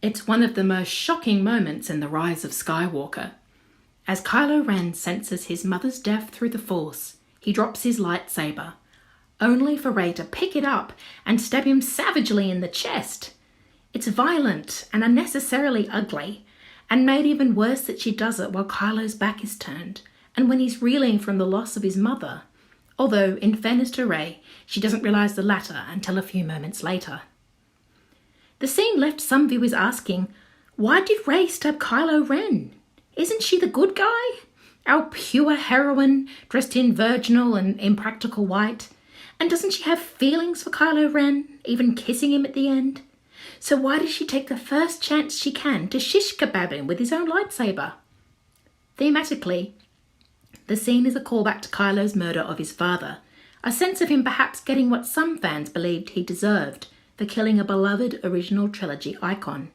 It's one of the most shocking moments in the Rise of Skywalker. As Kylo Ren senses his mother's death through the Force, he drops his lightsaber, only for Rey to pick it up and stab him savagely in the chest. It's violent and unnecessarily ugly, and made even worse that she does it while Kylo's back is turned, and when he's reeling from the loss of his mother. Although, in fairness to Rey, she doesn't realise the latter until a few moments later. The scene left some viewers asking, why did Rey stab Kylo Ren? Isn't she the good guy? Our pure heroine, dressed in virginal and impractical white? And doesn't she have feelings for Kylo Ren, even kissing him at the end? So why does she take the first chance she can to shish kebab him with his own lightsaber? Thematically, the scene is a callback to Kylo's murder of his father, a sense of him perhaps getting what some fans believed he deserved for killing a beloved original trilogy icon.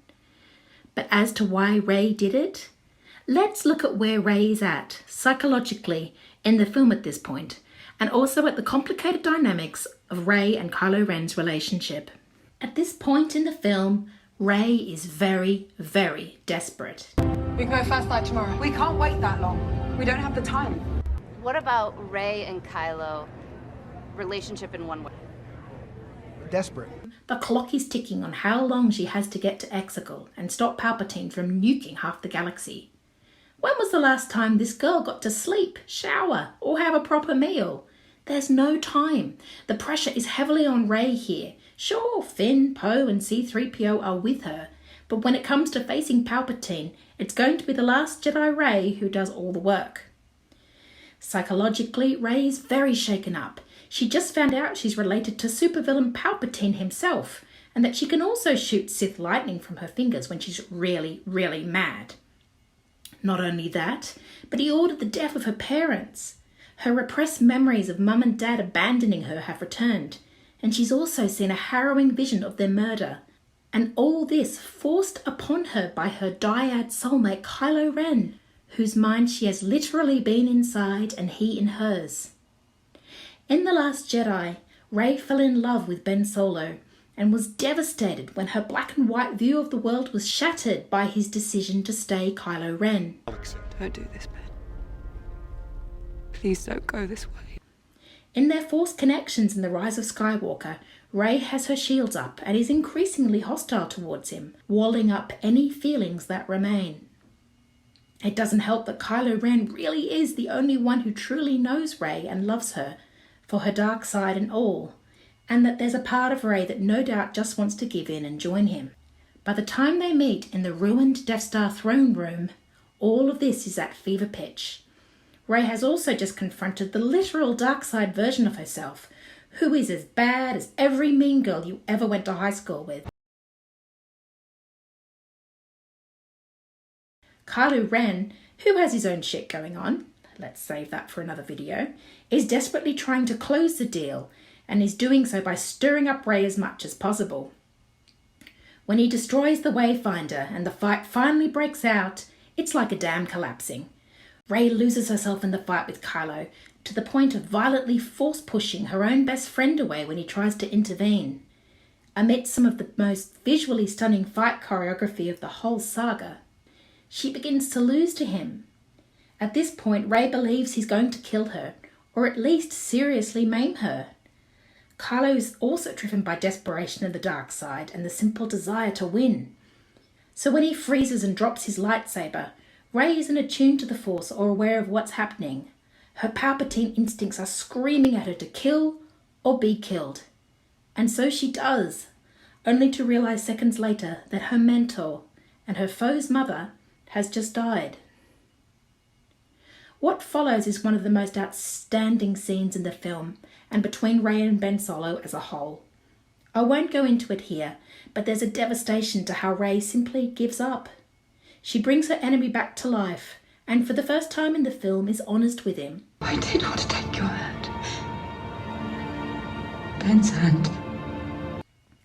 But as to why Rey did it, let's look at where Rey is at, psychologically, in the film at this point, and also at the complicated dynamics of Rey and Kylo Ren's relationship. At this point in the film, Rey is very, very desperate. We can go first light tomorrow. We can't wait that long. We don't have the time. What about Rey and Kylo? Relationship in one way. Desperate. The clock is ticking on how long she has to get to Exegol and stop Palpatine from nuking half the galaxy. When was the last time this girl got to sleep, shower, or have a proper meal? There's no time. The pressure is heavily on Rey here. Sure, Finn, Poe and C-3PO are with her, but when it comes to facing Palpatine, it's going to be the Last Jedi Rey who does all the work. Psychologically, Rey is very shaken up. She just found out she's related to supervillain Palpatine himself, and that she can also shoot Sith lightning from her fingers when she's really, really mad. Not only that, but he ordered the death of her parents. Her repressed memories of mum and dad abandoning her have returned, and she's also seen a harrowing vision of their murder. And all this forced upon her by her dyad soulmate Kylo Ren, whose mind she has literally been inside and he in hers. In The Last Jedi, Rey fell in love with Ben Solo and was devastated when her black and white view of the world was shattered by his decision to stay Kylo Ren. Don't do this, Ben. Please don't go this way. In their forced connections in The Rise of Skywalker, Rey has her shields up and is increasingly hostile towards him, walling up any feelings that remain. It doesn't help that Kylo Ren really is the only one who truly knows Rey and loves her, for her dark side and all, and that there's a part of Rey that no doubt just wants to give in and join him. By the time they meet in the ruined Death Star throne room, all of this is at fever pitch. Rey has also just confronted the literal dark side version of herself, who is as bad as every mean girl you ever went to high school with. Kylo Ren, who has his own shit going on, let's save that for another video, is desperately trying to close the deal and is doing so by stirring up Rey as much as possible. When he destroys the Wayfinder and the fight finally breaks out, it's like a dam collapsing. Rey loses herself in the fight with Kylo to the point of violently force-pushing her own best friend away when he tries to intervene. Amidst some of the most visually stunning fight choreography of the whole saga, she begins to lose to him. At this point, Rey believes he's going to kill her, or at least seriously maim her. Kylo is also driven by desperation of the dark side and the simple desire to win. So when he freezes and drops his lightsaber, Rey isn't attuned to the Force or aware of what's happening. Her Palpatine instincts are screaming at her to kill or be killed. And so she does, only to realize seconds later that her mentor and her foe's mother has just died. What follows is one of the most outstanding scenes in the film, and between Rey and Ben Solo as a whole. I won't go into it here, but there's a devastation to how Rey simply gives up. She brings her enemy back to life, and for the first time in the film is honest with him. I did want to take your hand. Ben's hand.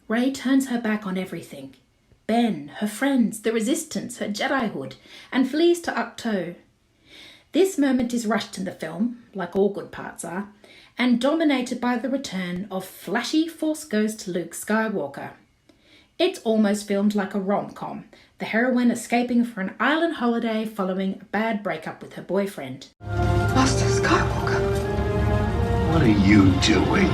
Rey turns her back on everything. Ben, her friends, the Resistance, her Jedihood, and flees to Ahch-To. This moment is rushed in the film, like all good parts are, and dominated by the return of flashy Force ghost Luke Skywalker. It's almost filmed like a rom-com, the heroine escaping for an island holiday following a bad breakup with her boyfriend. Master Skywalker. What are you doing?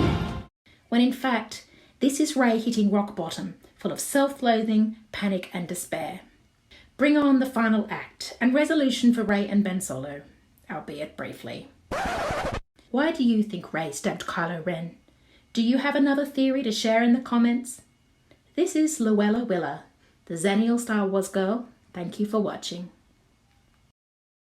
When in fact, this is Rey hitting rock bottom, full of self-loathing, panic and despair. Bring on the final act and resolution for Rey and Ben Solo, albeit briefly. Why do you think Rey stabbed Kylo Ren? Do you have another theory to share in the comments? This is LouellaWilla, the Xennial Star Wars girl. Thank you for watching.